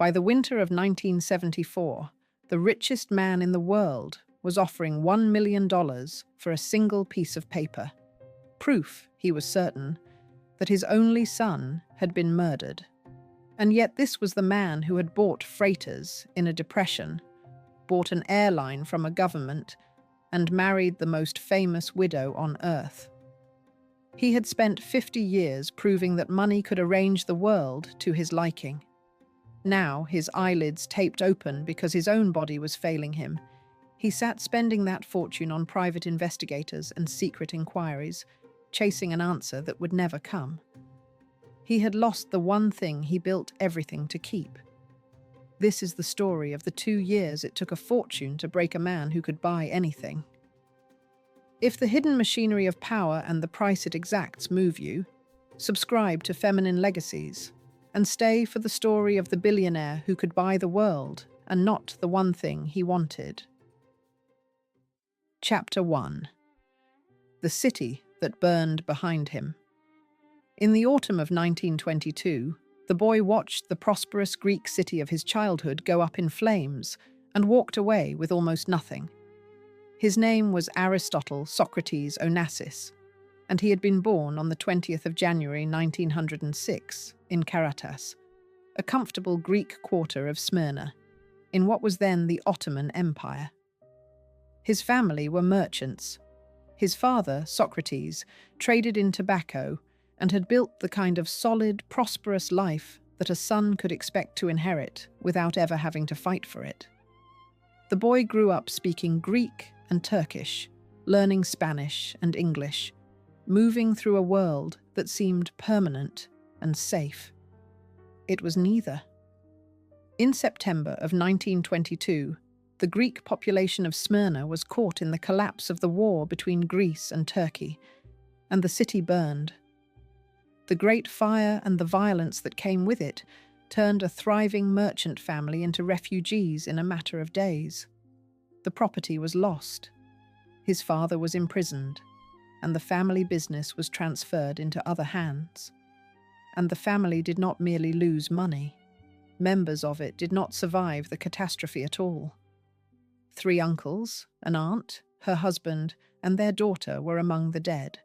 By the winter of 1974, the richest man in the world was offering $1 million for a single piece of paper. Proof, he was certain, that his only son had been murdered. And yet this was the man who had bought freighters in a depression, bought an airline from a government, and married the most famous widow on earth. He had spent 50 years proving that money could arrange the world to his liking. Now, his eyelids taped open because his own body was failing him, he sat spending that fortune on private investigators and secret inquiries, chasing an answer that would never come. He had lost the one thing he built everything to keep. This is the story of the 2 years it took a fortune to break a man who could buy anything. If the hidden machinery of power and the price it exacts move you, subscribe to Feminine Legacies and stay for the story of the billionaire who could buy the world and not the one thing he wanted. Chapter 1. The City That Burned Behind Him. In the autumn of 1922, the boy watched the prosperous Greek city of his childhood go up in flames and walked away with almost nothing. His name was Aristotle Socrates Onassis, and he had been born on the 20th of January 1906 in Karatas, a comfortable Greek quarter of Smyrna, in what was then the Ottoman Empire. His family were merchants. His father, Socrates, traded in tobacco and had built the kind of solid, prosperous life that a son could expect to inherit without ever having to fight for it. The boy grew up speaking Greek and Turkish, learning Spanish and English, moving through a world that seemed permanent and safe. It was neither. In September of 1922, the Greek population of Smyrna was caught in the collapse of the war between Greece and Turkey, and the city burned. The Great Fire and the violence that came with it turned a thriving merchant family into refugees in a matter of days. The property was lost. His father was imprisoned, and the family business was transferred into other hands. And the family did not merely lose money. Members of it did not survive the catastrophe at all. 3 uncles, an aunt, her husband, and their daughter were among the dead,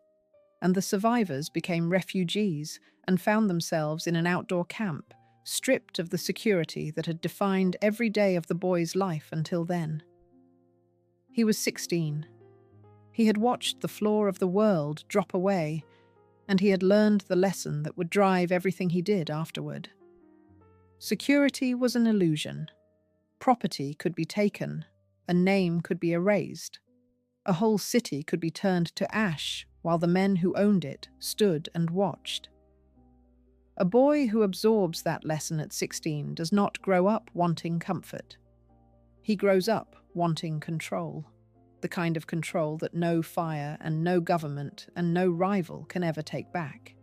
and the survivors became refugees and found themselves in an outdoor camp, stripped of the security that had defined every day of the boy's life until then. He was 16. He had watched the floor of the world drop away, and he had learned the lesson that would drive everything he did afterward. Security was an illusion. Property could be taken. A name could be erased. A whole city could be turned to ash while the men who owned it stood and watched. A boy who absorbs that lesson at 16 does not grow up wanting comfort. He grows up wanting control, the kind of control that no fire and no government and no rival can ever take back.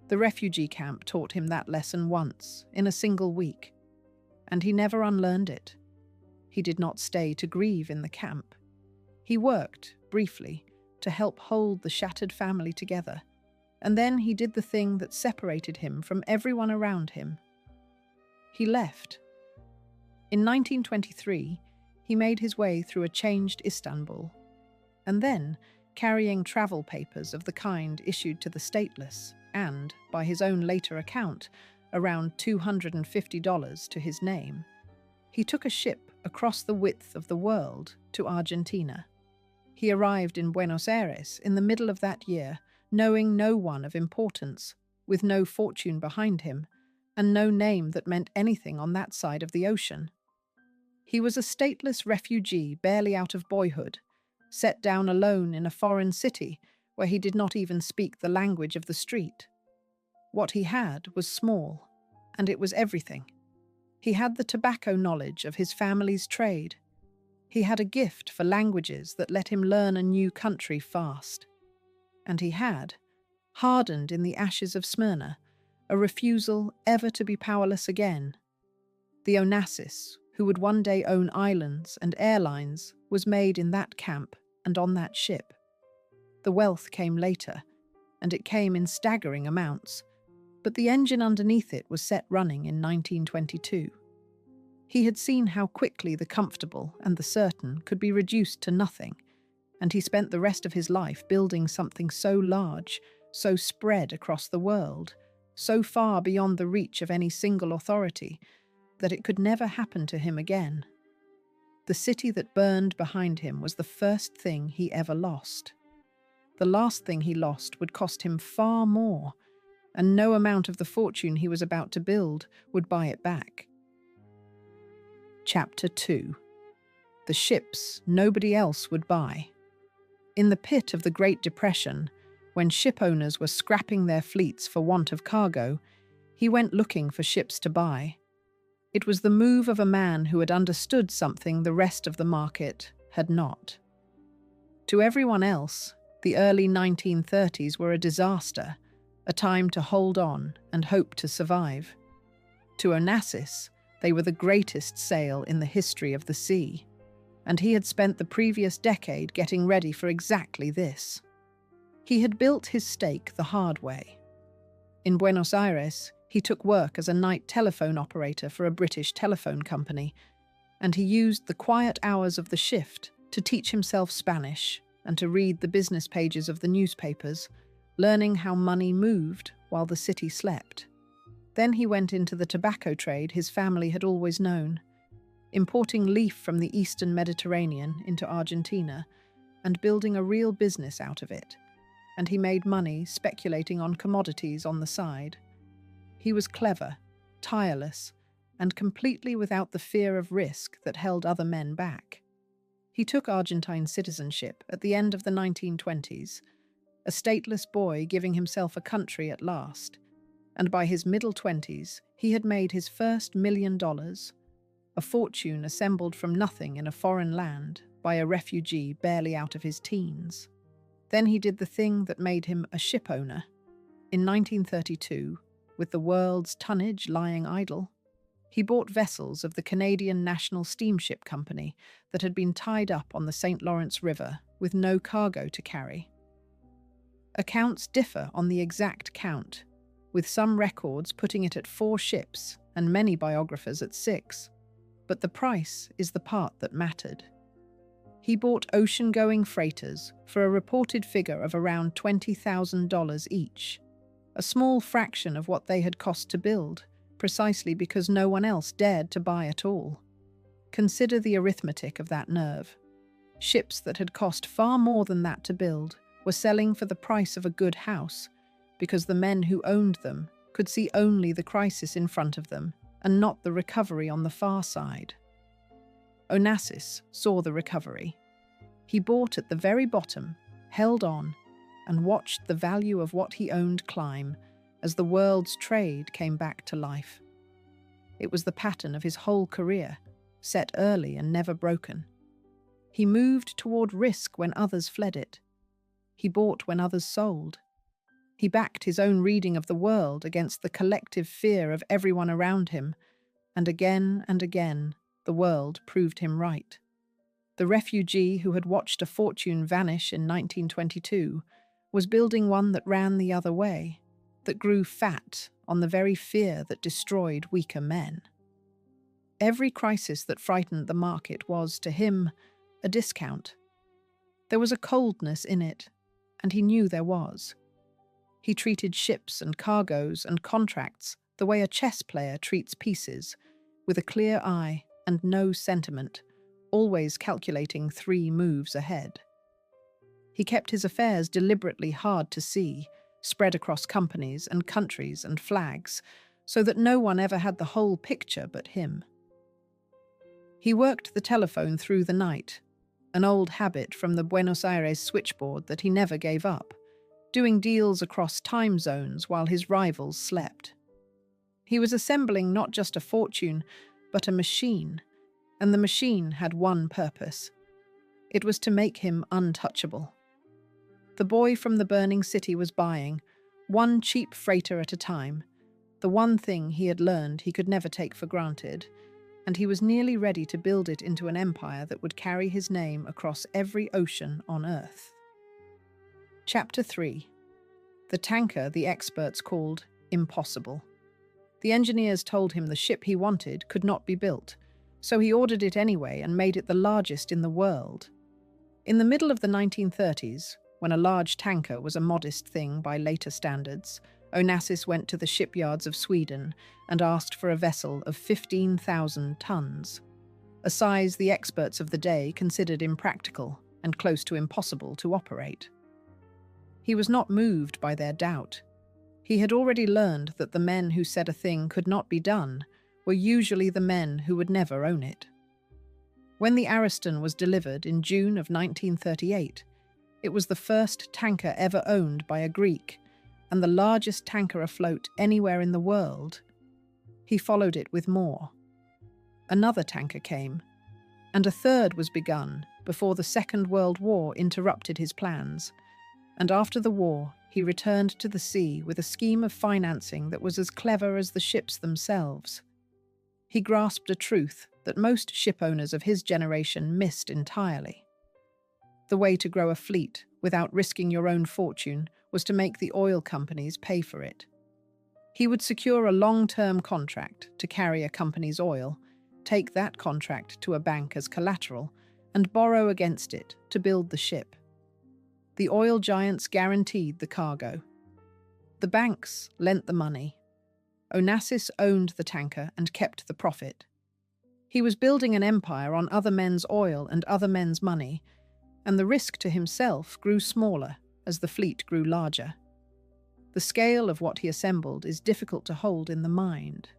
The refugee camp taught him that lesson once, in a single week, and he never unlearned it. He did not stay to grieve in the camp. He worked, briefly, to help hold the shattered family together, and then he did the thing that separated him from everyone around him. He left. In 1923, he made his way through a changed Istanbul, and then, carrying travel papers of the kind issued to the stateless, and, by his own later account, around $250 to his name, he took a ship across the width of the world to Argentina. He arrived in Buenos Aires in the middle of that year, knowing no one of importance, with no fortune behind him, and no name that meant anything on that side of the ocean. He was a stateless refugee barely out of boyhood, set down alone in a foreign city where he did not even speak the language of the street. What he had was small, and it was everything. He had the tobacco knowledge of his family's trade. He had a gift for languages that let him learn a new country fast. And he had, hardened in the ashes of Smyrna, a refusal ever to be powerless again. The Onassis, who would one day own islands and airlines, was made in that camp and on that ship. The wealth came later, and it came in staggering amounts, but the engine underneath it was set running in 1922. He had seen how quickly the comfortable and the certain could be reduced to nothing, and he spent the rest of his life building something so large, so spread across the world, so far beyond the reach of any single authority, that it could never happen to him again. The city that burned behind him was the first thing he ever lost. The last thing he lost would cost him far more, and no amount of the fortune he was about to build would buy it back. Chapter 2. The ships nobody else would buy. In the pit of the Great Depression, when ship owners were scrapping their fleets for want of cargo, he went looking for ships to buy. It was the move of a man who had understood something the rest of the market had not. To everyone else, the early 1930s were a disaster, a time to hold on and hope to survive. To Onassis, they were the greatest sail in the history of the sea, and he had spent the previous decade getting ready for exactly this. He had built his stake the hard way. In Buenos Aires, he took work as a night telephone operator for a British telephone company, and he used the quiet hours of the shift to teach himself Spanish and to read the business pages of the newspapers, learning how money moved while the city slept. Then he went into the tobacco trade his family had always known, importing leaf from the eastern Mediterranean into Argentina and building a real business out of it. And he made money speculating on commodities on the side. He was clever, tireless, and completely without the fear of risk that held other men back. He took Argentine citizenship at the end of the 1920s, a stateless boy giving himself a country at last, and by his middle 20s he had made his first $1 million, a fortune assembled from nothing in a foreign land by a refugee barely out of his teens. Then he did the thing that made him a ship owner. In 1932, with the world's tonnage lying idle, he bought vessels of the Canadian National Steamship Company that had been tied up on the St. Lawrence River with no cargo to carry. Accounts differ on the exact count, with some records putting it at 4 ships and many biographers at 6. But the price is the part that mattered. He bought ocean-going freighters for a reported figure of around $20,000 each, a small fraction of what they had cost to build, precisely because no one else dared to buy at all. Consider the arithmetic of that nerve. Ships that had cost far more than that to build were selling for the price of a good house, because the men who owned them could see only the crisis in front of them and not the recovery on the far side. Onassis saw the recovery. He bought at the very bottom, held on, and watched the value of what he owned climb as the world's trade came back to life. It was the pattern of his whole career, set early and never broken. He moved toward risk when others fled it. He bought when others sold. He backed his own reading of the world against the collective fear of everyone around him, and again, the world proved him right. The refugee who had watched a fortune vanish in 1922 was building one that ran the other way, that grew fat on the very fear that destroyed weaker men. Every crisis that frightened the market was, to him, a discount. There was a coldness in it, and he knew there was. He treated ships and cargoes and contracts the way a chess player treats pieces, with a clear eye and no sentiment, always calculating 3 moves ahead. He kept his affairs deliberately hard to see, spread across companies and countries and flags, so that no one ever had the whole picture but him. He worked the telephone through the night, an old habit from the Buenos Aires switchboard that he never gave up, doing deals across time zones while his rivals slept. He was assembling not just a fortune, but a machine, and the machine had one purpose. It was to make him untouchable. The boy from the burning city was buying, one cheap freighter at a time, the one thing he had learned he could never take for granted, and he was nearly ready to build it into an empire that would carry his name across every ocean on Earth. Chapter 3. The tanker the experts called impossible. The engineers told him the ship he wanted could not be built, So he ordered it anyway and made it the largest in the world. In the middle of the 1930s, when a large tanker was a modest thing by later standards, Onassis went to the shipyards of Sweden and asked for a vessel of 15,000 tons, a size the experts of the day considered impractical and close to impossible to operate. He was not moved by their doubt. He had already learned that the men who said a thing could not be done were usually the men who would never own it. When the Ariston was delivered in June of 1938, it was the first tanker ever owned by a Greek and the largest tanker afloat anywhere in the world. He followed it with more. Another tanker came, and a third was begun before the Second World War interrupted his plans. And after the war, he returned to the sea with a scheme of financing that was as clever as the ships themselves. He grasped a truth that most shipowners of his generation missed entirely. The way to grow a fleet without risking your own fortune was to make the oil companies pay for it. He would secure a long-term contract to carry a company's oil, take that contract to a bank as collateral, and borrow against it to build the ship. The oil giants guaranteed the cargo. The banks lent the money. Onassis owned the tanker and kept the profit. He was building an empire on other men's oil and other men's money, and the risk to himself grew smaller as the fleet grew larger. The scale of what he assembled is difficult to hold in the mind.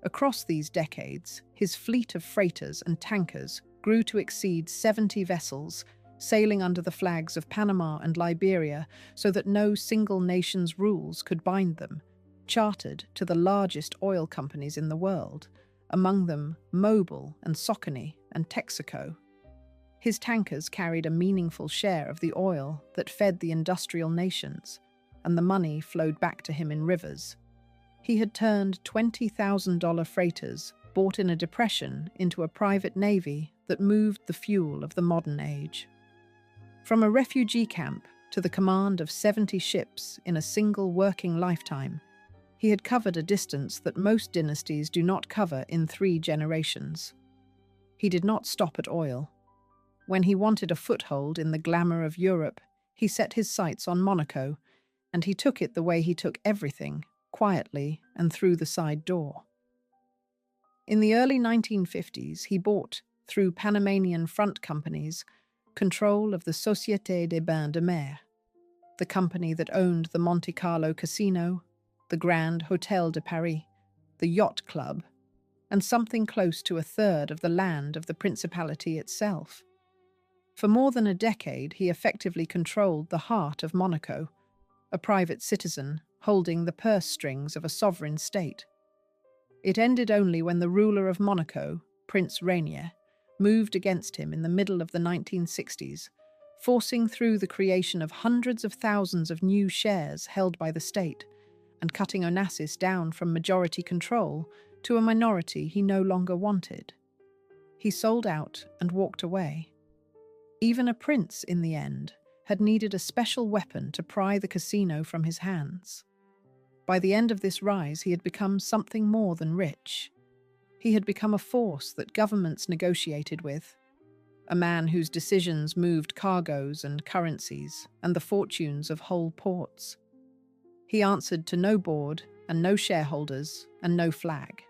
Across these decades, his fleet of freighters and tankers grew to exceed 70 vessels, sailing under the flags of Panama and Liberia so that no single nation's rules could bind them, chartered to the largest oil companies in the world, among them Mobil and Socony and Texaco. His tankers carried a meaningful share of the oil that fed the industrial nations, and the money flowed back to him in rivers. He had turned $20,000 freighters bought in a depression into a private navy that moved the fuel of the modern age. From a refugee camp to the command of 70 ships in a single working lifetime, he had covered a distance that most dynasties do not cover in 3 generations. He did not stop at oil. When he wanted a foothold in the glamour of Europe, he set his sights on Monaco, and he took it the way he took everything, quietly and through the side door. In the early 1950s, he bought, through Panamanian front companies, control of the Société des Bains de Mer, the company that owned the Monte Carlo Casino, the Grand Hôtel de Paris, the Yacht Club, and something close to a third of the land of the principality itself. For more than a decade, he effectively controlled the heart of Monaco, a private citizen holding the purse strings of a sovereign state. It ended only when the ruler of Monaco, Prince Rainier, moved against him in the middle of the 1960s, forcing through the creation of hundreds of thousands of new shares held by the state, and cutting Onassis down from majority control to a minority he no longer wanted. He sold out and walked away. Even a prince, in the end, had needed a special weapon to pry the casino from his hands. By the end of this rise, he had become something more than rich. He had become a force that governments negotiated with, a man whose decisions moved cargoes and currencies and the fortunes of whole ports. He answered to no board and no shareholders and no flag.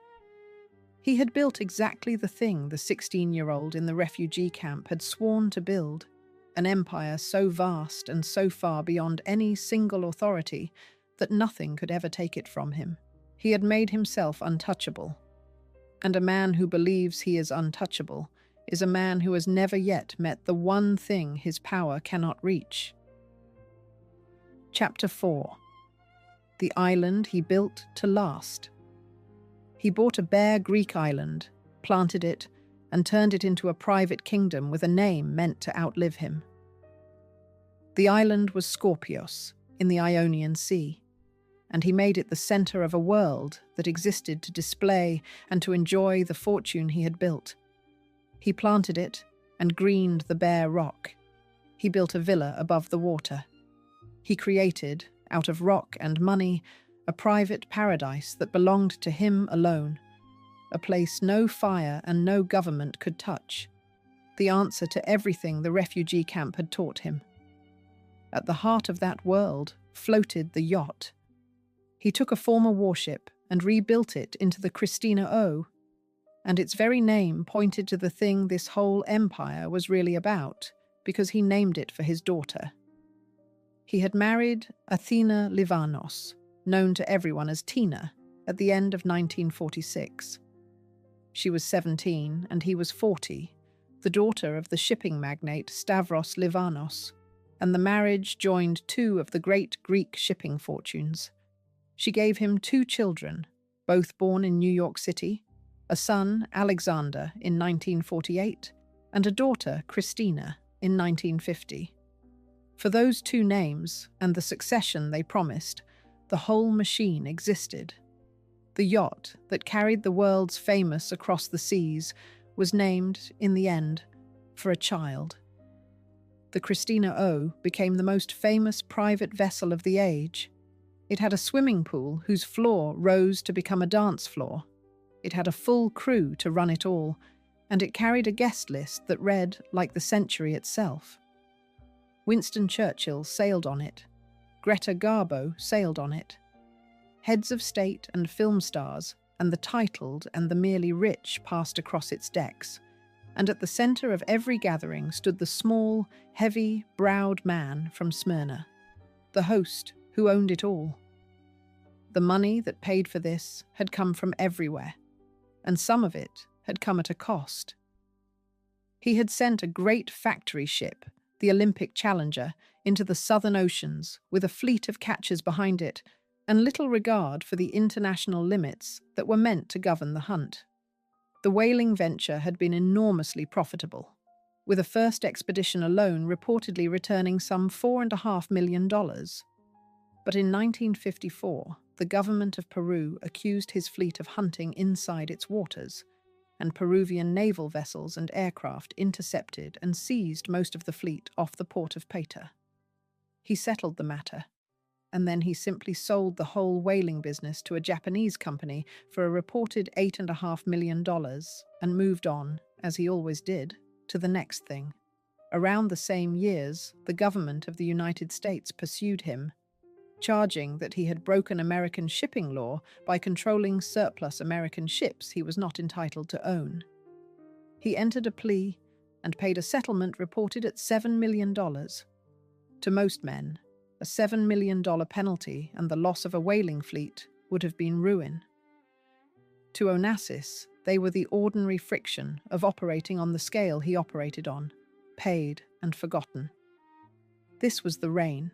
He had built exactly the thing the 16-year-old in the refugee camp had sworn to build, an empire so vast and so far beyond any single authority that nothing could ever take it from him. He had made himself untouchable. And a man who believes he is untouchable is a man who has never yet met the one thing his power cannot reach. Chapter 4. The island he built to last. He bought a bare Greek island, planted it, and turned it into a private kingdom with a name meant to outlive him. The island was Skorpios, in the Ionian Sea, and he made it the center of a world that existed to display and to enjoy the fortune he had built. He planted it and greened the bare rock. He built a villa above the water. He created, out of rock and money, a private paradise that belonged to him alone. a place no fire and no government could touch, the answer to everything the refugee camp had taught him. At the heart of that world floated the yacht. He took a former warship and rebuilt it into the Christina O, and its very name pointed to the thing this whole empire was really about, because he named it for his daughter. He had married Athena Livanos, known to everyone as Tina, at the end of 1946. She was 17 and he was 40, the daughter of the shipping magnate Stavros Livanos, and the marriage joined two of the great Greek shipping fortunes. She gave him 2 children, both born in New York City, a son, Alexander, in 1948, and a daughter, Christina, in 1950. For those 2 names and the succession they promised, the whole machine existed. The yacht that carried the world's famous across the seas was named, in the end, for a child. The Christina O became the most famous private vessel of the age. It had a swimming pool whose floor rose to become a dance floor. It had a full crew to run it all, and it carried a guest list that read like the century itself. Winston Churchill sailed on it. Greta Garbo sailed on it. Heads of state and film stars, and the titled and the merely rich passed across its decks, and at the centre of every gathering stood the small, heavy-browed man from Smyrna, the host who owned it all. The money that paid for this had come from everywhere, and some of it had come at a cost. He had sent a great factory ship, the Olympic Challenger, into the southern oceans with a fleet of catchers behind it, and little regard for the international limits that were meant to govern the hunt. The whaling venture had been enormously profitable, with a first expedition alone reportedly returning some $4.5 million. But in 1954, the government of Peru accused his fleet of hunting inside its waters, and Peruvian naval vessels and aircraft intercepted and seized most of the fleet off the port of Paita. He settled the matter, and then he simply sold the whole whaling business to a Japanese company for a reported $8.5 million and moved on, as he always did, to the next thing. Around the same years, the government of the United States pursued him, charging that he had broken American shipping law by controlling surplus American ships he was not entitled to own. He entered a plea and paid a settlement reported at $7 million. To most men, a $7 million penalty and the loss of a whaling fleet would have been ruin. To Onassis, they were the ordinary friction of operating on the scale he operated on, paid and forgotten. This was the reign,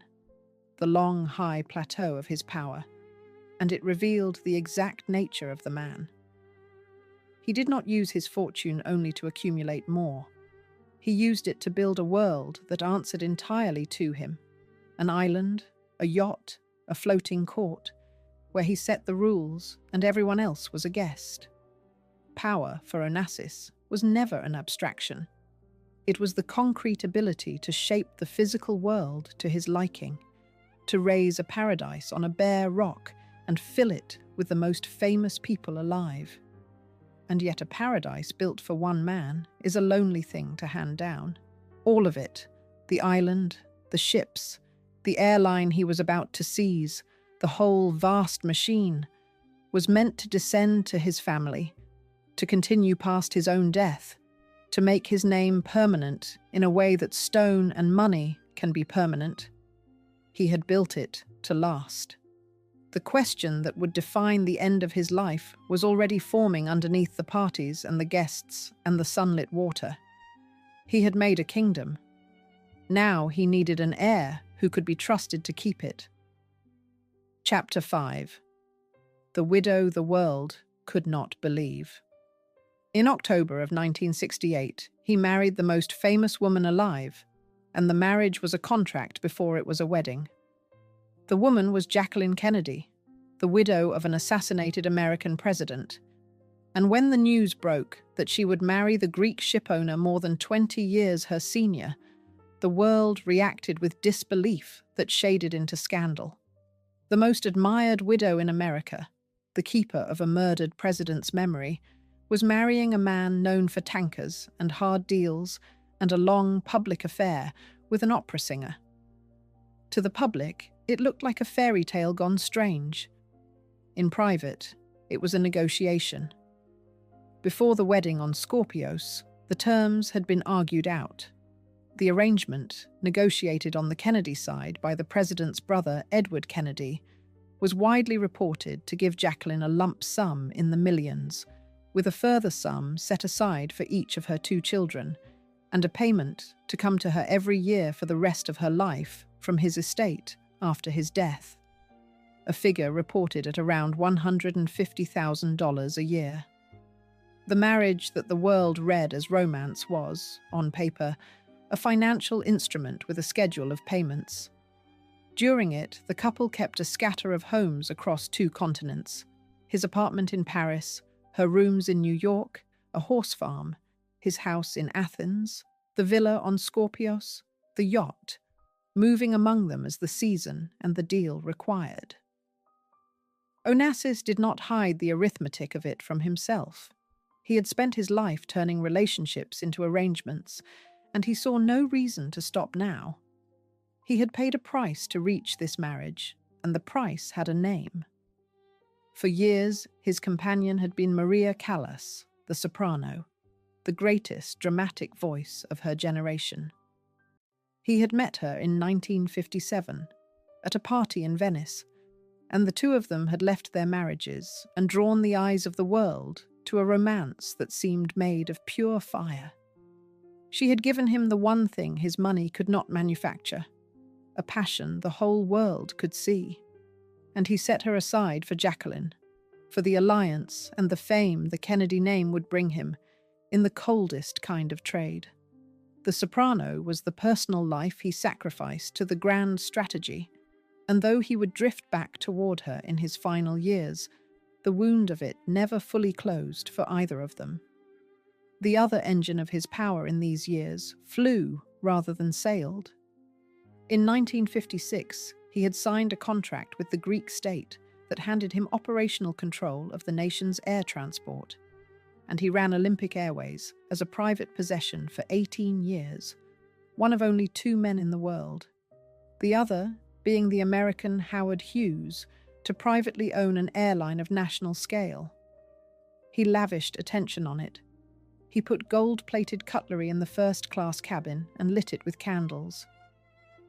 the long, high plateau of his power, and it revealed the exact nature of the man. He did not use his fortune only to accumulate more. He used it to build a world that answered entirely to him, an island, a yacht, a floating court, where he set the rules and everyone else was a guest. Power, for Onassis, was never an abstraction. It was the concrete ability to shape the physical world to his liking, to raise a paradise on a bare rock and fill it with the most famous people alive. And yet a paradise built for one man is a lonely thing to hand down. All of it, the island, the ships, the airline he was about to seize, the whole vast machine, was meant to descend to his family, to continue past his own death, to make his name permanent in a way that stone and money can be permanent. He had built it to last. The question that would define the end of his life was already forming underneath the parties and the guests and the sunlit water. He had made a kingdom. Now he needed an heir who could be trusted to keep it. Chapter 5. The widow the world could not believe. In October of 1968, he married the most famous woman alive, and the marriage was a contract before it was a wedding. The woman was Jacqueline Kennedy, the widow of an assassinated American president. And when the news broke that she would marry the Greek shipowner more than 20 years her senior, the world reacted with disbelief that shaded into scandal. The most admired widow in America, the keeper of a murdered president's memory, was marrying a man known for tankers and hard deals and a long public affair with an opera singer. To the public, it looked like a fairy tale gone strange. In private, it was a negotiation. Before the wedding on Skorpios, the terms had been argued out. The arrangement, negotiated on the Kennedy side by the president's brother Edward Kennedy, was widely reported to give Jacqueline a lump sum in the millions, with a further sum set aside for each of her 2 children, and a payment to come to her every year for the rest of her life from his estate after his death, a figure reported at around $150,000 a year. The marriage that the world read as romance was, on paper, a financial instrument with a schedule of payments. During it, the couple kept a scatter of homes across 2 continents, his apartment in Paris, her rooms in New York, a horse farm, his house in Athens, the villa on Skorpios, the yacht, moving among them as the season and the deal required. Onassis did not hide the arithmetic of it from himself. He had spent his life turning relationships into arrangements, and he saw no reason to stop now. He had paid a price to reach this marriage, and the price had a name. For years, his companion had been Maria Callas, the soprano, the greatest dramatic voice of her generation. He had met her in 1957, at a party in Venice, and the 2 of them had left their marriages and drawn the eyes of the world to a romance that seemed made of pure fire. She had given him the one thing his money could not manufacture, a passion the whole world could see, and he set her aside for Jacqueline, for the alliance and the fame the Kennedy name would bring him in the coldest kind of trade. The soprano was the personal life he sacrificed to the grand strategy, and though he would drift back toward her in his final years, the wound of it never fully closed for either of them. The other engine of his power in these years flew rather than sailed. In 1956, he had signed a contract with the Greek state that handed him operational control of the nation's air transport, and he ran Olympic Airways as a private possession for 18 years, one of only 2 men in the world, the other being the American Howard Hughes, to privately own an airline of national scale. He lavished attention on it. He put gold-plated cutlery in the first-class cabin and lit it with candles.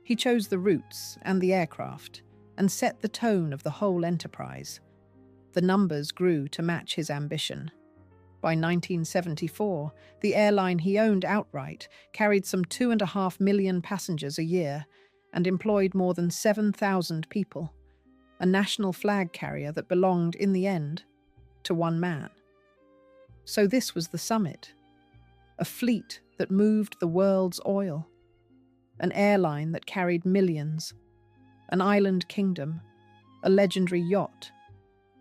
He chose the routes and the aircraft and set the tone of the whole enterprise. The numbers grew to match his ambition. By 1974, the airline he owned outright carried some 2.5 million passengers a year and employed more than 7,000 people, a national flag carrier that belonged, in the end, to one man. So this was the summit, a fleet that moved the world's oil, an airline that carried millions, an island kingdom, a legendary yacht,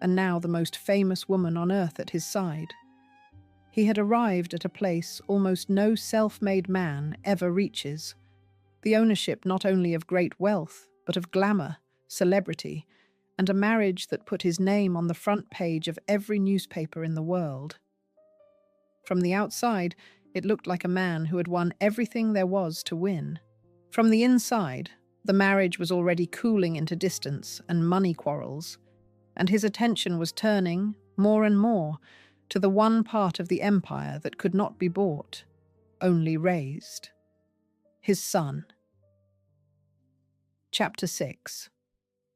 and now the most famous woman on earth at his side. He had arrived at a place almost no self-made man ever reaches, the ownership not only of great wealth, but of glamour, celebrity, and a marriage that put his name on the front page of every newspaper in the world. From the outside, it looked like a man who had won everything there was to win. From the inside, the marriage was already cooling into distance and money quarrels, and his attention was turning, more and more, to the one part of the empire that could not be bought, only raised: his son. Chapter 6.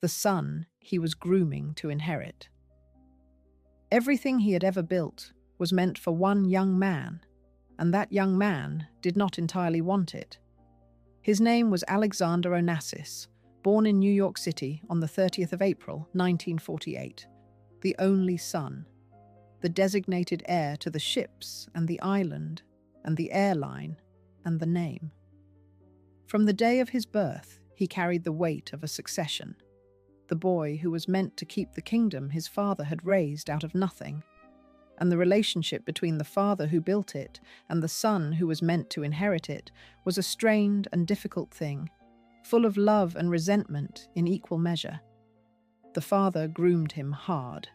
The son he was grooming to inherit. Everything he had ever built was meant for one young man, and that young man did not entirely want it. His name was Alexander Onassis, born in New York City on the 30th of April, 1948, the only son, the designated heir to the ships and the island and the airline and the name. From the day of his birth, he carried the weight of a succession, the boy who was meant to keep the kingdom his father had raised out of nothing, and the relationship between the father who built it and the son who was meant to inherit it was a strained and difficult thing, full of love and resentment in equal measure. The father groomed him hard.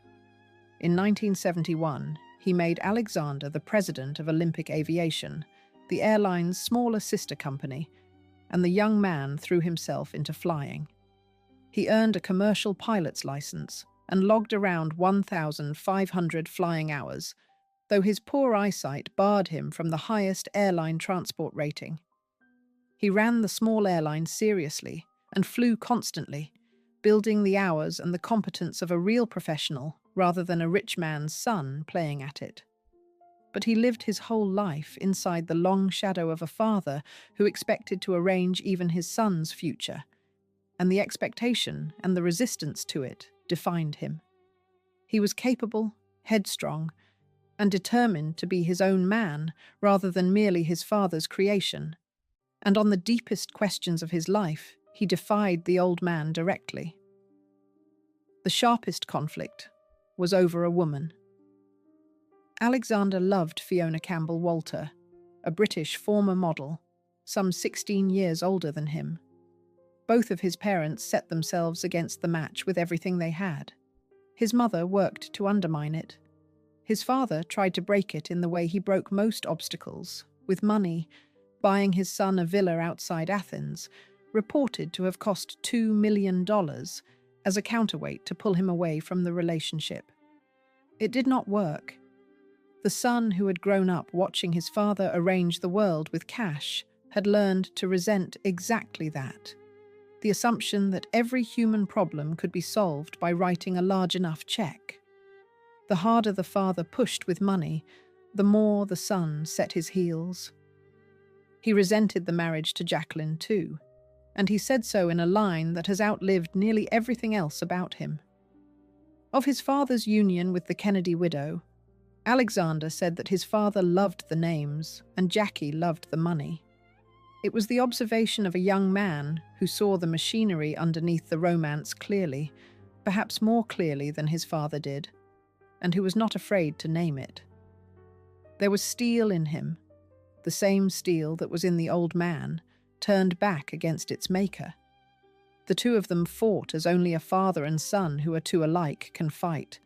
In 1971, he made Alexander the president of Olympic Aviation, the airline's smaller sister company, and the young man threw himself into flying. He earned a commercial pilot's license and logged around 1,500 flying hours, though his poor eyesight barred him from the highest airline transport rating. He ran the small airline seriously and flew constantly, building the hours and the competence of a real professional rather than a rich man's son playing at it. But he lived his whole life inside the long shadow of a father who expected to arrange even his son's future, and the expectation and the resistance to it defined him. He was capable, headstrong, and determined to be his own man rather than merely his father's creation. And on the deepest questions of his life, he defied the old man directly. The sharpest conflict was over a woman. Alexander loved Fiona Campbell Walter, a British former model, some 16 years older than him. Both of his parents set themselves against the match with everything they had. His mother worked to undermine it. His father tried to break it in the way he broke most obstacles, with money, buying his son a villa outside Athens, reported to have cost $2 million as a counterweight to pull him away from the relationship. It did not work. The son who had grown up watching his father arrange the world with cash had learned to resent exactly that. The assumption that every human problem could be solved by writing a large enough check. The harder the father pushed with money, the more the son set his heels. He resented the marriage to Jacqueline too, and he said so in a line that has outlived nearly everything else about him. Of his father's union with the Kennedy widow, Alexander said that his father loved the names and Jackie loved the money. It was the observation of a young man who saw the machinery underneath the romance clearly, perhaps more clearly than his father did, and who was not afraid to name it. There was steel in him, the same steel that was in the old man, turned back against its maker. The two of them fought as only a father and son who are two alike can fight,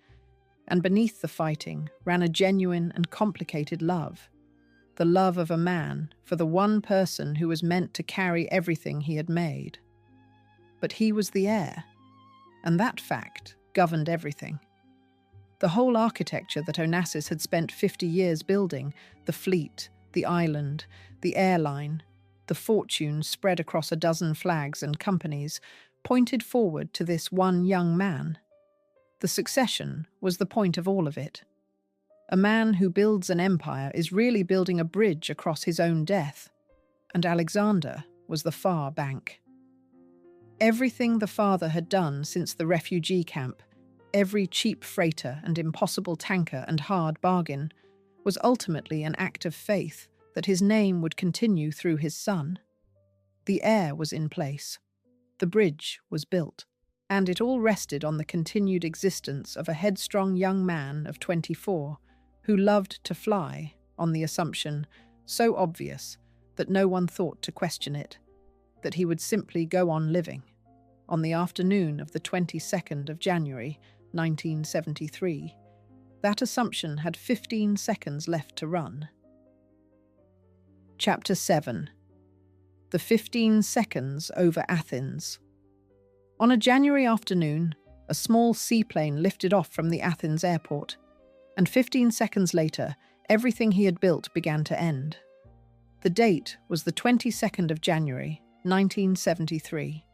and beneath the fighting ran a genuine and complicated love, the love of a man for the one person who was meant to carry everything he had made. But he was the heir, and that fact governed everything. The whole architecture that Onassis had spent 50 years building, the fleet, the island, the airline, the fortune spread across a dozen flags and companies, pointed forward to this one young man. The succession was the point of all of it. A man who builds an empire is really building a bridge across his own death, and Alexander was the far bank. Everything the father had done since the refugee camp, every cheap freighter and impossible tanker and hard bargain, was ultimately an act of faith that his name would continue through his son. The heir was in place. The bridge was built. And it all rested on the continued existence of a headstrong young man of 24 who loved to fly on the assumption, so obvious that no one thought to question it, that he would simply go on living. On the afternoon of the 22nd of January, 1973, that assumption had 15 seconds left to run. Chapter 7. The 15 Seconds over Athens. On a January afternoon, a small seaplane lifted off from the Athens airport, and 15 seconds later, everything he had built began to end. The date was the 22nd of January, 1973.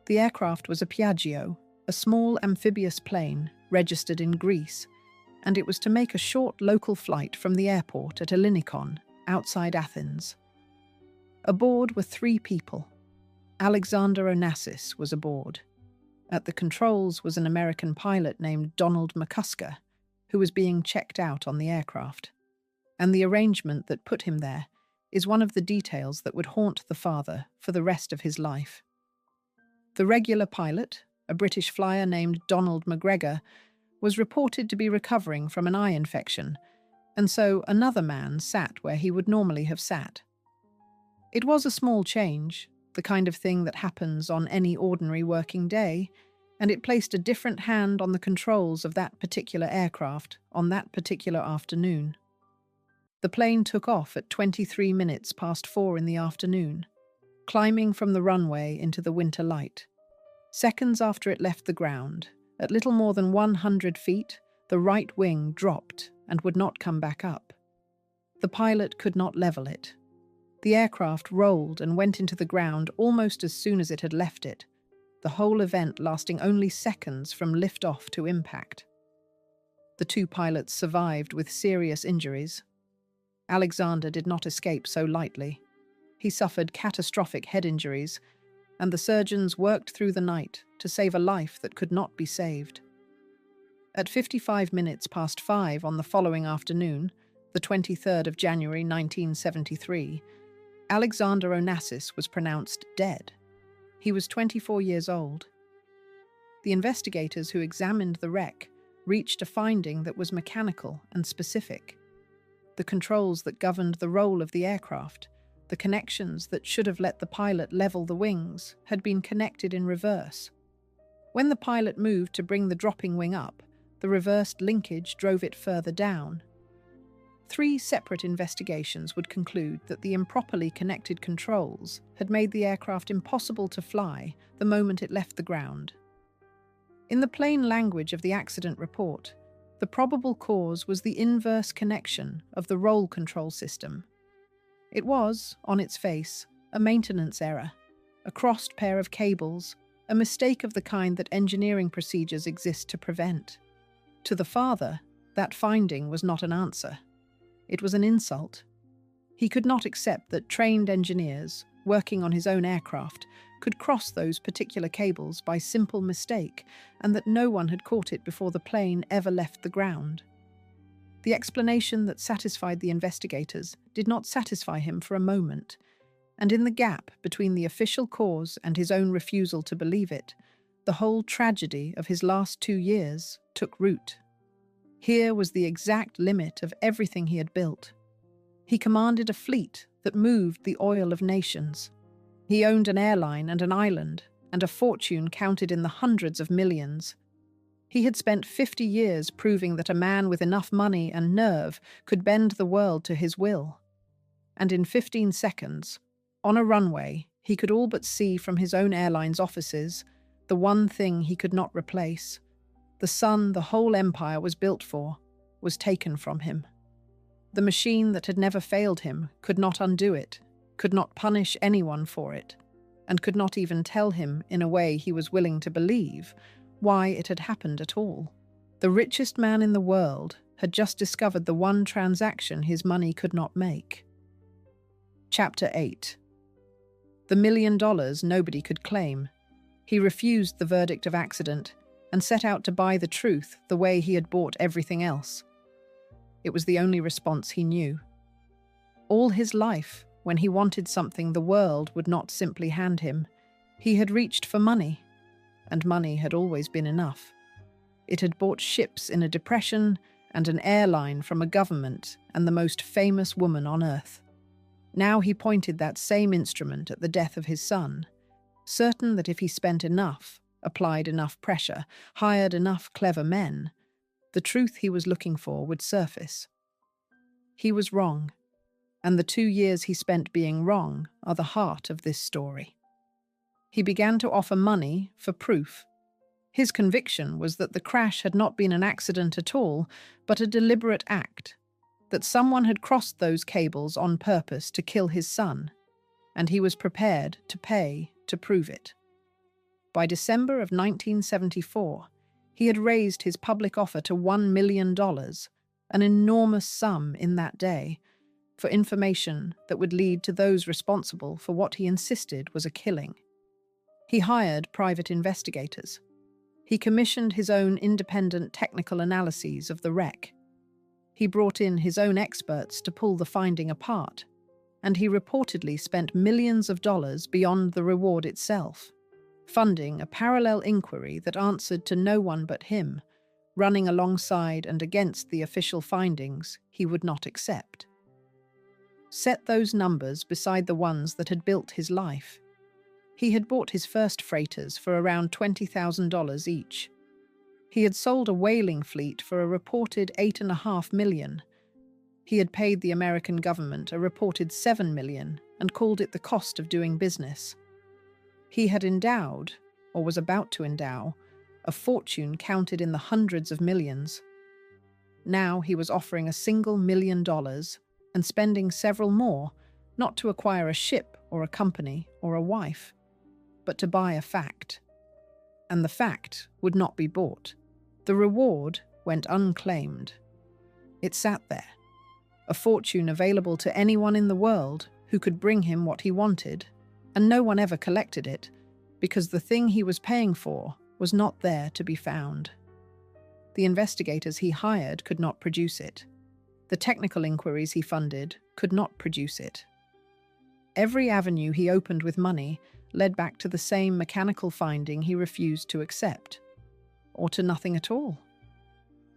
The aircraft was a Piaggio, a small amphibious plane registered in Greece, and it was to make a short local flight from the airport at Ellinikon, outside Athens. Aboard were 3 people. Alexander Onassis was aboard. At the controls was an American pilot named Donald McCusker, who was being checked out on the aircraft. And the arrangement that put him there is one of the details that would haunt the father for the rest of his life. The regular pilot, a British flyer named Donald McGregor, was reported to be recovering from an eye infection, and so another man sat where he would normally have sat. It was a small change, the kind of thing that happens on any ordinary working day, and it placed a different hand on the controls of that particular aircraft on that particular afternoon. The plane took off at 23 minutes past 4 in the afternoon, climbing from the runway into the winter light. Seconds after it left the ground, at little more than 100 feet, the right wing dropped and would not come back up. The pilot could not level it. The aircraft rolled and went into the ground almost as soon as it had left it, the whole event lasting only seconds from liftoff to impact. The two pilots survived with serious injuries. Alexander did not escape so lightly. He suffered catastrophic head injuries, and the surgeons worked through the night to save a life that could not be saved. At 55 minutes past 5 on the following afternoon, the 23rd of January 1973, Alexander Onassis was pronounced dead. He was 24 years old. The investigators who examined the wreck reached a finding that was mechanical and specific. The controls that governed the roll of the aircraft, the connections that should have let the pilot level the wings, had been connected in reverse. When the pilot moved to bring the dropping wing up, the reversed linkage drove it further down. 3 separate investigations would conclude that the improperly connected controls had made the aircraft impossible to fly the moment it left the ground. In the plain language of the accident report, the probable cause was the inverse connection of the roll control system. It was, on its face, a maintenance error, a crossed pair of cables, a mistake of the kind that engineering procedures exist to prevent. To the father, that finding was not an answer. It was an insult. He could not accept that trained engineers, working on his own aircraft, could cross those particular cables by simple mistake, and that no one had caught it before the plane ever left the ground. The explanation that satisfied the investigators did not satisfy him for a moment, and in the gap between the official cause and his own refusal to believe it, the whole tragedy of his last 2 years took root. Here was the exact limit of everything he had built. He commanded a fleet that moved the oil of nations. He owned an airline and an island, and a fortune counted in the hundreds of millions. He had spent 50 years proving that a man with enough money and nerve could bend the world to his will. And in 15 seconds, on a runway, he could all but see from his own airline's offices the one thing he could not replace. The sun the whole empire was built for was taken from him. The machine that had never failed him could not undo it, could not punish anyone for it, and could not even tell him, in a way he was willing to believe, why it had happened at all. The richest man in the world had just discovered the one transaction his money could not make. Chapter 8. The $1 million nobody could claim. He refused the verdict of accident and set out to buy the truth the way he had bought everything else. It was the only response he knew. All his life, when he wanted something the world would not simply hand him, he had reached for money, and money had always been enough. It had bought ships in a depression and an airline from a government and the most famous woman on earth. Now he pointed that same instrument at the death of his son, certain that if he spent enough, applied enough pressure, hired enough clever men, the truth he was looking for would surface. He was wrong, and the 2 years he spent being wrong are the heart of this story. He began to offer money for proof. His conviction was that the crash had not been an accident at all, but a deliberate act, that someone had crossed those cables on purpose to kill his son, and he was prepared to pay to prove it. By December of 1974, he had raised his public offer to $1 million, an enormous sum in that day, for information that would lead to those responsible for what he insisted was a killing. He hired private investigators. He commissioned his own independent technical analyses of the wreck. He brought in his own experts to pull the finding apart, and he reportedly spent millions of dollars beyond the reward itself, funding a parallel inquiry that answered to no one but him, running alongside and against the official findings he would not accept. Set those numbers beside the ones that had built his life. He had bought his first freighters for around $20,000 each. He had sold a whaling fleet for a reported $8.5 million. He had paid the American government a reported $7 million and called it the cost of doing business. He had endowed, or was about to endow, a fortune counted in the hundreds of millions. Now he was offering $1 million and spending several more, not to acquire a ship or a company or a wife, but to buy a fact. And the fact would not be bought. The reward went unclaimed. It sat there, a fortune available to anyone in the world who could bring him what he wanted, and no one ever collected it, because the thing he was paying for was not there to be found. The investigators he hired could not produce it. The technical inquiries he funded could not produce it. Every avenue he opened with money led back to the same mechanical finding he refused to accept, or to nothing at all.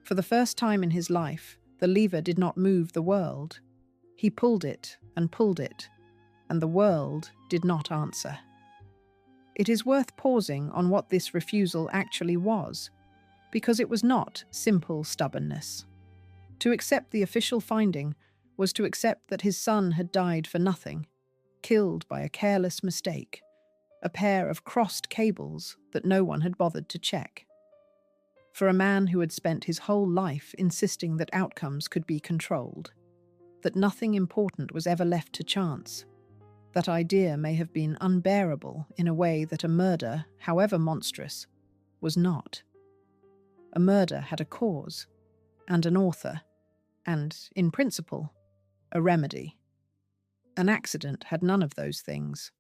For the first time in his life, the lever did not move the world. He pulled it, and the world did not answer. It is worth pausing on what this refusal actually was, because it was not simple stubbornness. To accept the official finding was to accept that his son had died for nothing, killed by a careless mistake, a pair of crossed cables that no one had bothered to check. For a man who had spent his whole life insisting that outcomes could be controlled, that nothing important was ever left to chance, that idea may have been unbearable in a way that a murder, however monstrous, was not. A murder had a cause, and an author, and, in principle, a remedy. An accident had none of those things.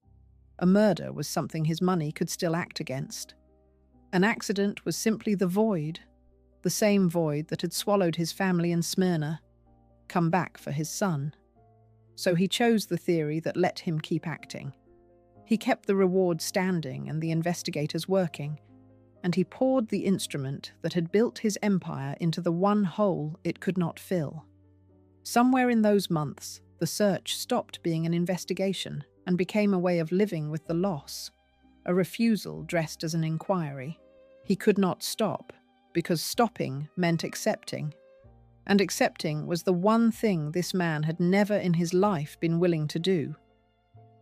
A murder was something his money could still act against. An accident was simply the void, the same void that had swallowed his family in Smyrna, come back for his son. So he chose the theory that let him keep acting. He kept the reward standing and the investigators working, and he poured the instrument that had built his empire into the one hole it could not fill. Somewhere in those months, the search stopped being an investigation and became a way of living with the loss, a refusal dressed as an inquiry. He could not stop, because stopping meant accepting. And accepting was the one thing this man had never in his life been willing to do.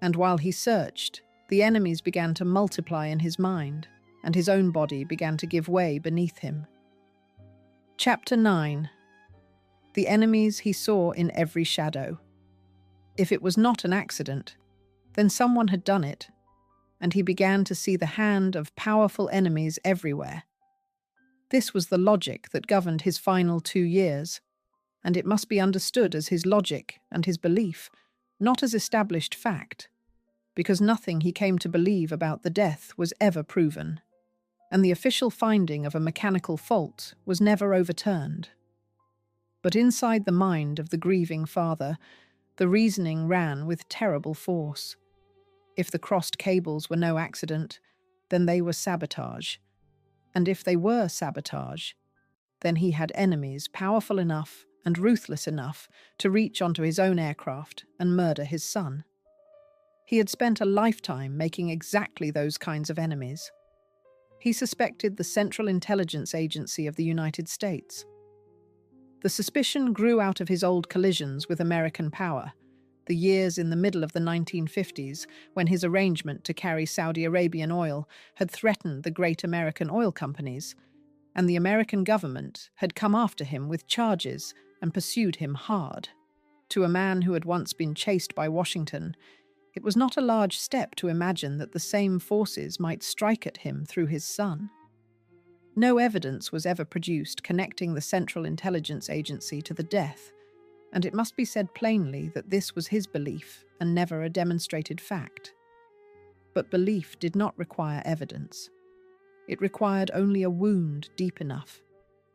And while he searched, the enemies began to multiply in his mind, and his own body began to give way beneath him. Chapter 9. The enemies he saw in every shadow. If it was not an accident, then someone had done it, and he began to see the hand of powerful enemies everywhere. This was the logic that governed his final 2 years, and it must be understood as his logic and his belief, not as established fact, because nothing he came to believe about the death was ever proven, and the official finding of a mechanical fault was never overturned. But inside the mind of the grieving father, the reasoning ran with terrible force. If the crossed cables were no accident, then they were sabotage. And if they were sabotage, then he had enemies powerful enough and ruthless enough to reach onto his own aircraft and murder his son. He had spent a lifetime making exactly those kinds of enemies. He suspected the Central Intelligence Agency of the United States. The suspicion grew out of his old collisions with American power, the years in the middle of the 1950s when his arrangement to carry Saudi Arabian oil had threatened the great American oil companies, and the American government had come after him with charges and pursued him hard. To a man who had once been chased by Washington, it was not a large step to imagine that the same forces might strike at him through his son. No evidence was ever produced connecting the Central Intelligence Agency to the death, and it must be said plainly that this was his belief and never a demonstrated fact. But belief did not require evidence. It required only a wound deep enough,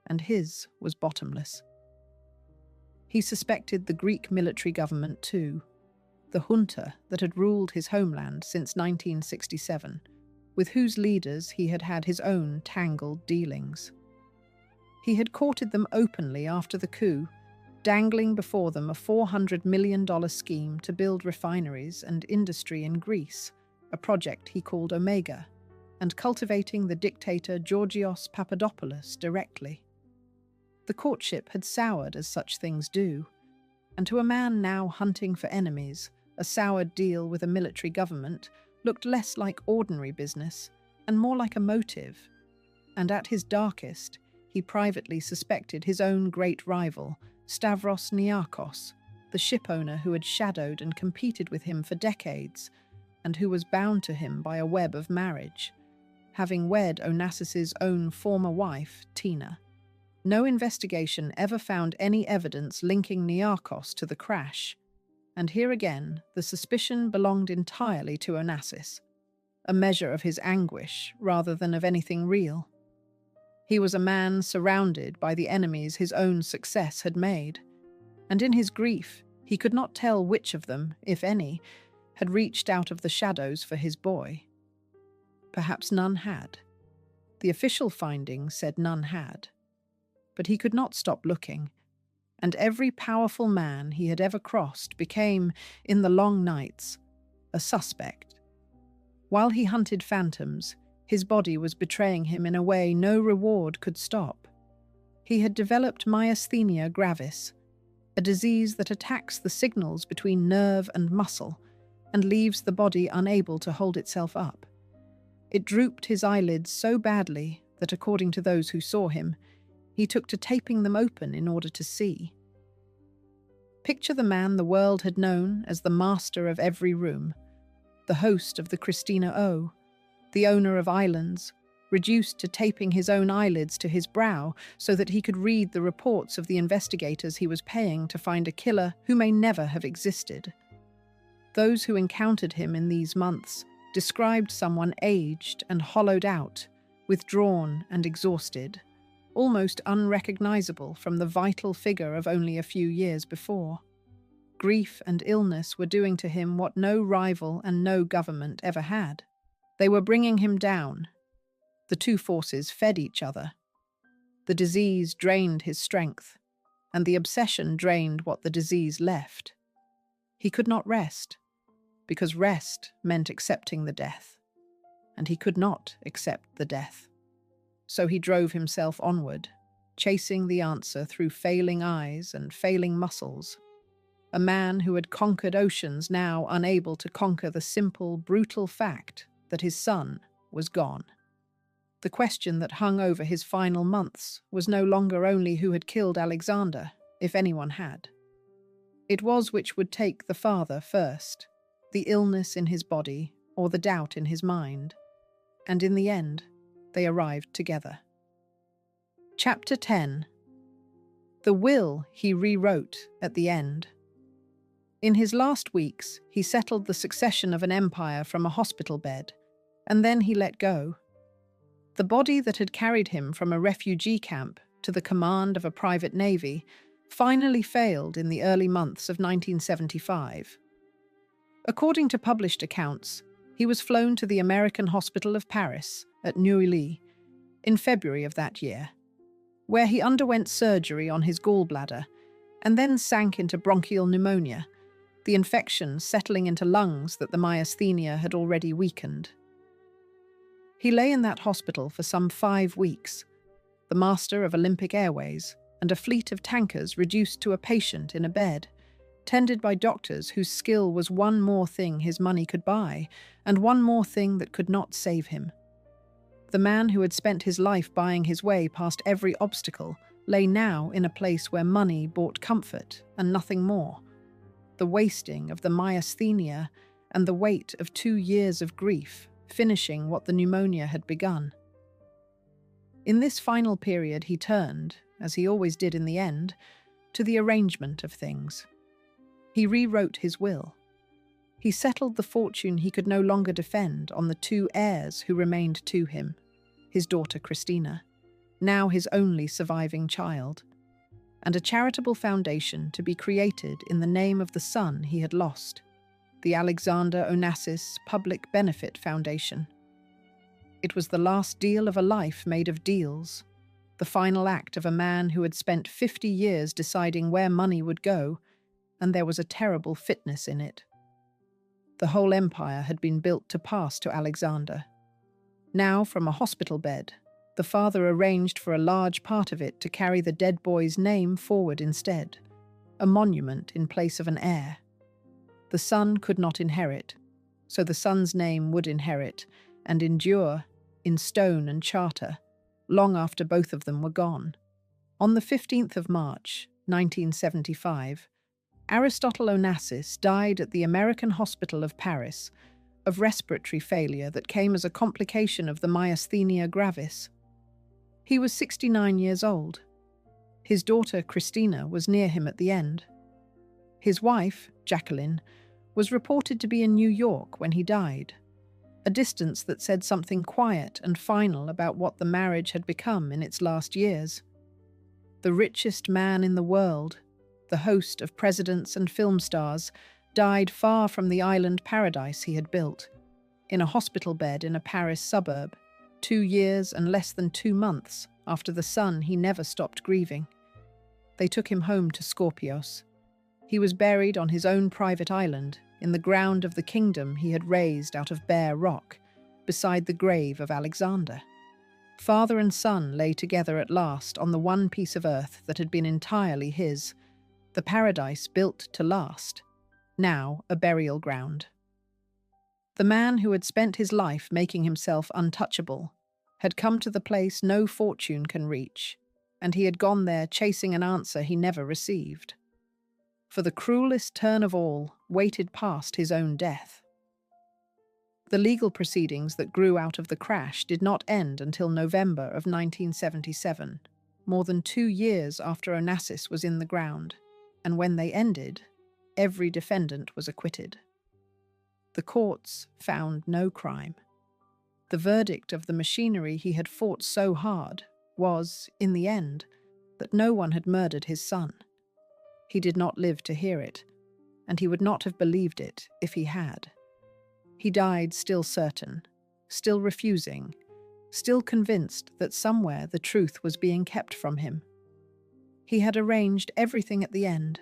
and his was bottomless. He suspected the Greek military government too, the junta that had ruled his homeland since 1967, with whose leaders he had had his own tangled dealings. He had courted them openly after the coup, dangling before them a $400 million scheme to build refineries and industry in Greece, a project he called Omega, and cultivating the dictator Georgios Papadopoulos directly. The courtship had soured as such things do, and to a man now hunting for enemies, a soured deal with a military government looked less like ordinary business and more like a motive, and at his darkest, he privately suspected his own great rival, Stavros Niarchos, the shipowner who had shadowed and competed with him for decades, and who was bound to him by a web of marriage, having wed Onassis's own former wife, Tina. No investigation ever found any evidence linking Niarchos to the crash, and here again the suspicion belonged entirely to Onassis, a measure of his anguish rather than of anything real. He was a man surrounded by the enemies his own success had made, and in his grief he could not tell which of them, if any, had reached out of the shadows for his boy. Perhaps none had. The official findings said none had. But he could not stop looking, and every powerful man he had ever crossed became, in the long nights, a suspect. While he hunted phantoms, his body was betraying him in a way no reward could stop. He had developed myasthenia gravis, a disease that attacks the signals between nerve and muscle and leaves the body unable to hold itself up. It drooped his eyelids so badly that, according to those who saw him, he took to taping them open in order to see. Picture the man the world had known as the master of every room, the host of the Christina O, the owner of islands, reduced to taping his own eyelids to his brow so that he could read the reports of the investigators he was paying to find a killer who may never have existed. Those who encountered him in these months described someone aged and hollowed out, withdrawn and exhausted, almost unrecognizable from the vital figure of only a few years before. Grief and illness were doing to him what no rival and no government ever had. They were bringing him down. The two forces fed each other. The disease drained his strength, and the obsession drained what the disease left. He could not rest, because rest meant accepting the death, and he could not accept the death. So he drove himself onward, chasing the answer through failing eyes and failing muscles. A man who had conquered oceans now unable to conquer the simple, brutal fact that his son was gone. The question that hung over his final months was no longer only who had killed Alexander, if anyone had. It was which would take the father first, the illness in his body or the doubt in his mind. And in the end, they arrived together. Chapter 10. The will he rewrote at the end. In his last weeks, he settled the succession of an empire from a hospital bed, and then he let go. The body that had carried him from a refugee camp to the command of a private navy finally failed in the early months of 1975. According to published accounts, he was flown to the American Hospital of Paris at Neuilly in February of that year, where he underwent surgery on his gallbladder and then sank into bronchial pneumonia, the infection settling into lungs that the myasthenia had already weakened. He lay in that hospital for some 5 weeks, the master of Olympic Airways and a fleet of tankers reduced to a patient in a bed, tended by doctors whose skill was one more thing his money could buy, and one more thing that could not save him. The man who had spent his life buying his way past every obstacle lay now in a place where money bought comfort and nothing more. The wasting of the myasthenia and the weight of 2 years of grief, finishing what the pneumonia had begun. In this final period he turned, as he always did in the end, to the arrangement of things. He rewrote his will. He settled the fortune he could no longer defend on the 2 heirs who remained to him, his daughter Christina, now his only surviving child, and a charitable foundation to be created in the name of the son he had lost, the Alexander Onassis Public Benefit Foundation. It was the last deal of a life made of deals, the final act of a man who had spent 50 years deciding where money would go, and there was a terrible fitness in it. The whole empire had been built to pass to Alexander. Now, from a hospital bed, the father arranged for a large part of it to carry the dead boy's name forward instead, a monument in place of an heir. The son could not inherit, so the son's name would inherit and endure in stone and charter, long after both of them were gone. On the 15th of March, 1975, Aristotle Onassis died at the American Hospital of Paris of respiratory failure that came as a complication of the myasthenia gravis. He was 69 years old. His daughter, Christina, was near him at the end. His wife, Jacqueline, was reported to be in New York when he died, a distance that said something quiet and final about what the marriage had become in its last years. The richest man in the world, the host of presidents and film stars, died far from the island paradise he had built, in a hospital bed in a Paris suburb, 2 years and less than 2 months after the son he never stopped grieving. They took him home to Skorpios. He was buried on his own private island, in the ground of the kingdom he had raised out of bare rock, beside the grave of Alexander. Father and son lay together at last on the one piece of earth that had been entirely his, the paradise built to last, now a burial ground. The man who had spent his life making himself untouchable had come to the place no fortune can reach, and he had gone there chasing an answer he never received. For the cruelest turn of all waited past his own death. The legal proceedings that grew out of the crash did not end until November of 1977, more than 2 years after Onassis was in the ground, and when they ended, every defendant was acquitted. The courts found no crime. The verdict of the machinery he had fought so hard was, in the end, that no one had murdered his son. He did not live to hear it, and he would not have believed it if he had. He died still certain, still refusing, still convinced that somewhere the truth was being kept from him. He had arranged everything at the end,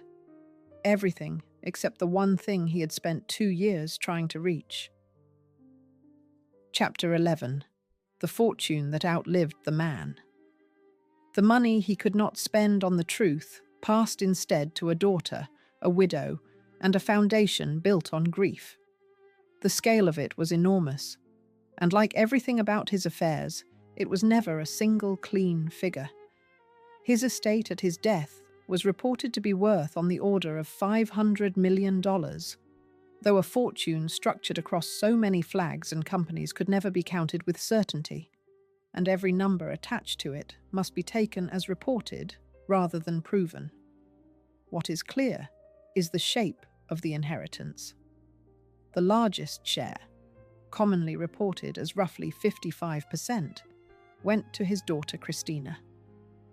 everything except the one thing he had spent 2 years trying to reach. Chapter 11. The fortune that outlived the man. The money he could not spend on the truth passed instead to a daughter, a widow, and a foundation built on grief. The scale of it was enormous, and like everything about his affairs, it was never a single clean figure. His estate at his death was reported to be worth on the order of $500 million, though a fortune structured across so many flags and companies could never be counted with certainty, and every number attached to it must be taken as reported rather than proven. What is clear is the shape of the inheritance. The largest share, commonly reported as roughly 55%, went to his daughter Christina.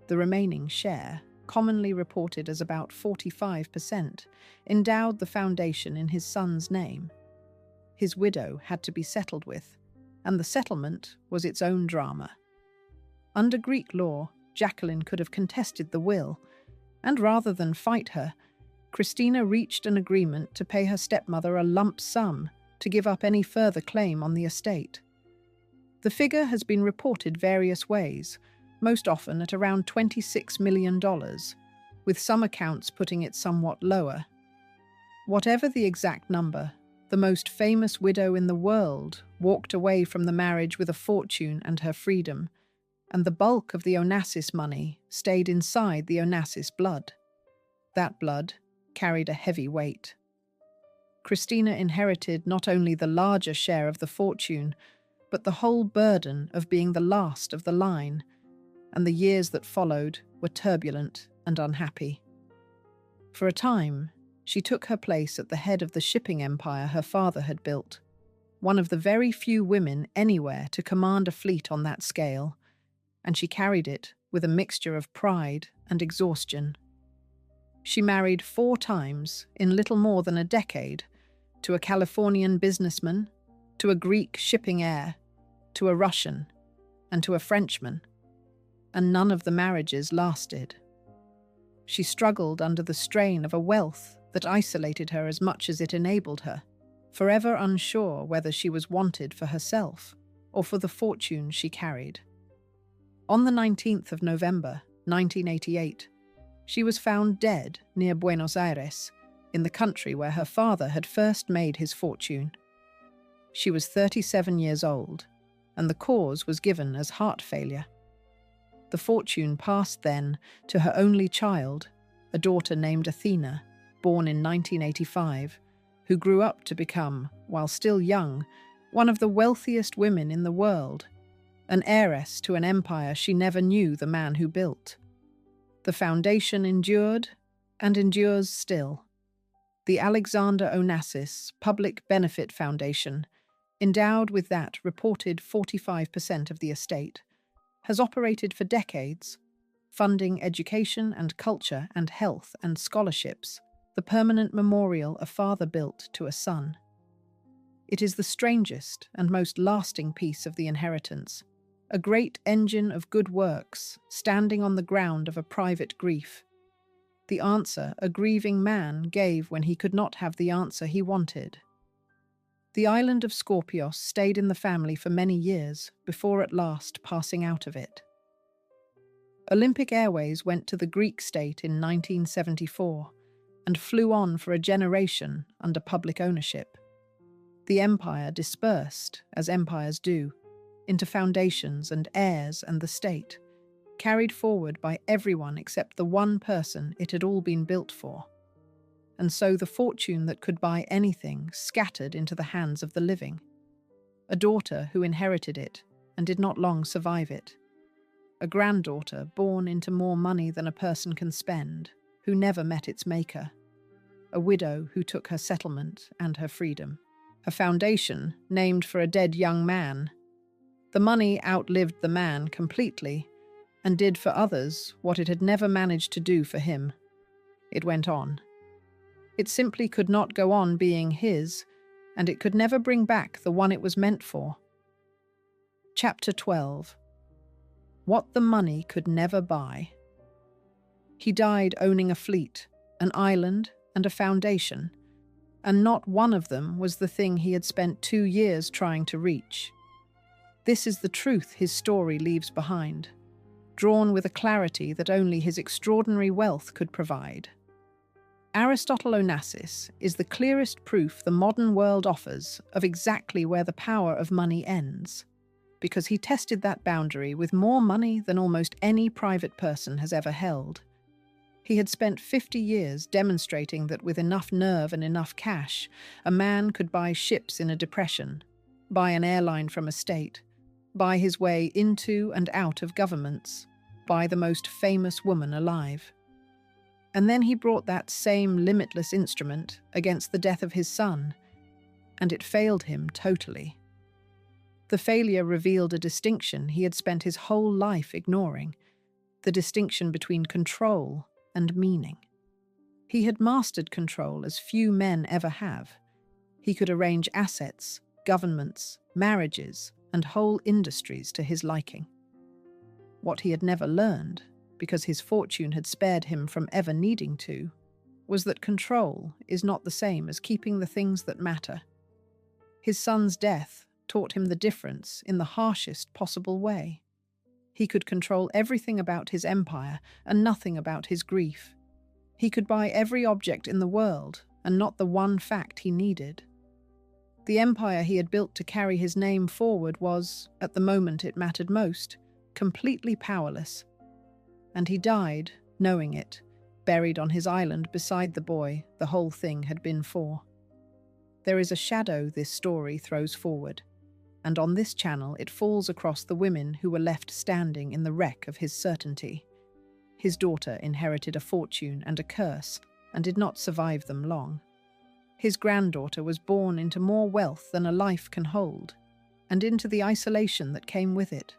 The remaining share, commonly reported as about 45%, endowed the foundation in his son's name. His widow had to be settled with, and the settlement was its own drama. Under Greek law, Jacqueline could have contested the will, and rather than fight her, Christina reached an agreement to pay her stepmother a lump sum to give up any further claim on the estate. The figure has been reported various ways, most often at around $26 million, with some accounts putting it somewhat lower. Whatever the exact number, the most famous widow in the world walked away from the marriage with a fortune and her freedom, and the bulk of the Onassis money stayed inside the Onassis blood. That blood carried a heavy weight. Christina inherited not only the larger share of the fortune, but the whole burden of being the last of the line, and the years that followed were turbulent and unhappy. For a time, she took her place at the head of the shipping empire her father had built, one of the very few women anywhere to command a fleet on that scale, and she carried it with a mixture of pride and exhaustion. She married 4 times in little more than a decade, to a Californian businessman, to a Greek shipping heir, to a Russian, and to a Frenchman, and none of the marriages lasted. She struggled under the strain of a wealth that isolated her as much as it enabled her, forever unsure whether she was wanted for herself or for the fortune she carried. On the 19th of November, 1988, she was found dead near Buenos Aires, in the country where her father had first made his fortune. She was 37 years old, and the cause was given as heart failure. The fortune passed then to her only child, a daughter named Athena, born in 1985, who grew up to become, while still young, one of the wealthiest women in the world, an heiress to an empire she never knew the man who built. The foundation endured and endures still. The Alexander Onassis Public Benefit Foundation, endowed with that reported 45% of the estate, has operated for decades, funding education and culture and health and scholarships, the permanent memorial a father built to a son. It is the strangest and most lasting piece of the inheritance, a great engine of good works standing on the ground of a private grief. The answer a grieving man gave when he could not have the answer he wanted. The island of Skorpios stayed in the family for many years before at last passing out of it. Olympic Airways went to the Greek state in 1974 and flew on for a generation under public ownership. The empire dispersed, as empires do, into foundations and heirs and the state, carried forward by everyone except the one person it had all been built for. And so the fortune that could buy anything scattered into the hands of the living. A daughter who inherited it and did not long survive it. A granddaughter born into more money than a person can spend, who never met its maker. A widow who took her settlement and her freedom. A foundation named for a dead young man. The money outlived the man completely and did for others what it had never managed to do for him. It went on. It simply could not go on being his, and it could never bring back the one it was meant for. Chapter 12. What the money could never buy. He died owning a fleet, an island, and a foundation, and not one of them was the thing he had spent 2 years trying to reach. This is the truth his story leaves behind, drawn with a clarity that only his extraordinary wealth could provide. Aristotle Onassis is the clearest proof the modern world offers of exactly where the power of money ends, because he tested that boundary with more money than almost any private person has ever held. He had spent 50 years demonstrating that with enough nerve and enough cash, a man could buy ships in a depression, buy an airline from a state, buy his way into and out of governments, buy the most famous woman alive. And then he brought that same limitless instrument against the death of his son, and it failed him totally. The failure revealed a distinction he had spent his whole life ignoring, the distinction between control and meaning. He had mastered control as few men ever have. He could arrange assets, governments, marriages, and whole industries to his liking. What he had never learned, because his fortune had spared him from ever needing to, was that control is not the same as keeping the things that matter. His son's death taught him the difference in the harshest possible way. He could control everything about his empire and nothing about his grief. He could buy every object in the world and not the one fact he needed. The empire he had built to carry his name forward was, at the moment it mattered most, completely powerless. And he died, knowing it, buried on his island beside the boy the whole thing had been for. There is a shadow this story throws forward, and on this channel it falls across the women who were left standing in the wreck of his certainty. His daughter inherited a fortune and a curse, and did not survive them long. His granddaughter was born into more wealth than a life can hold, and into the isolation that came with it.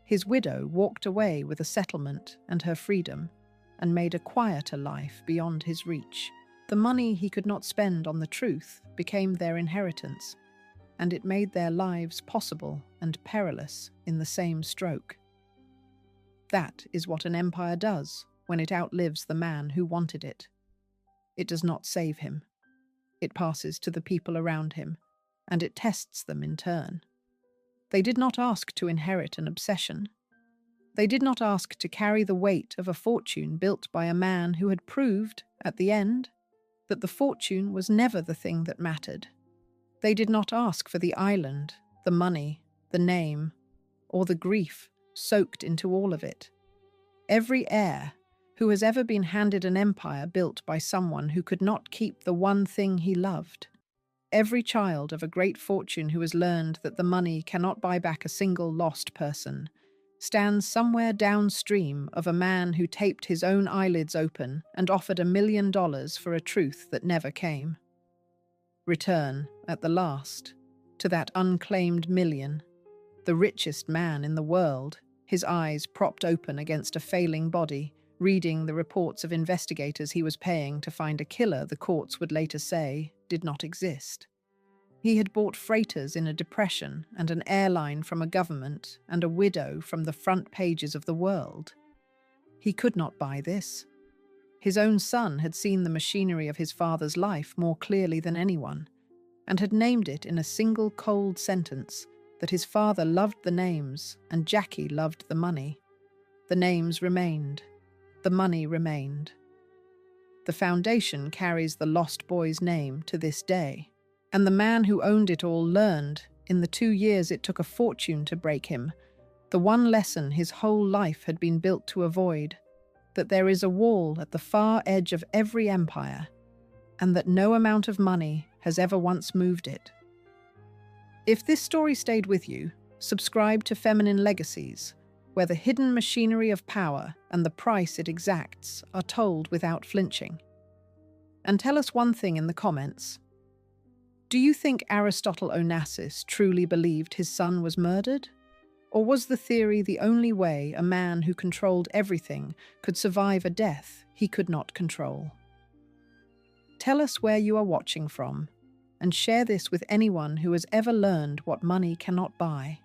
His widow walked away with a settlement and her freedom, and made a quieter life beyond his reach. The money he could not spend on the truth became their inheritance, and it made their lives possible and perilous in the same stroke. That is what an empire does when it outlives the man who wanted it. It does not save him. it passes to the people around him, and it tests them in turn. They did not ask to inherit an obsession. They did not ask to carry the weight of a fortune built by a man who had proved, at the end, that the fortune was never the thing that mattered. They did not ask for the island, the money, the name, or the grief soaked into all of it. Every heir who has ever been handed an empire built by someone who could not keep the one thing he loved. Every child of a great fortune who has learned that the money cannot buy back a single lost person stands somewhere downstream of a man who taped his own eyelids open and offered $1 million for a truth that never came. Return, at the last, to that unclaimed million, the richest man in the world, his eyes propped open against a failing body, reading the reports of investigators he was paying to find a killer the courts would later say did not exist. He had bought freighters in a depression and an airline from a government and a widow from the front pages of the world. He could not buy this. His own son had seen the machinery of his father's life more clearly than anyone, and had named it in a single cold sentence that his father loved the names and Jackie loved the money. The names remained. The money remained. The foundation carries the lost boy's name to this day, and the man who owned it all learned, in the 2 years it took a fortune to break him, the one lesson his whole life had been built to avoid, that there is a wall at the far edge of every empire, and that no amount of money has ever once moved it. If this story stayed with you, subscribe to Feminine Legacies, where the hidden machinery of power and the price it exacts are told without flinching. And tell us one thing in the comments. Do you think Aristotle Onassis truly believed his son was murdered? Or was the theory the only way a man who controlled everything could survive a death he could not control? Tell us where you are watching from, and share this with anyone who has ever learned what money cannot buy.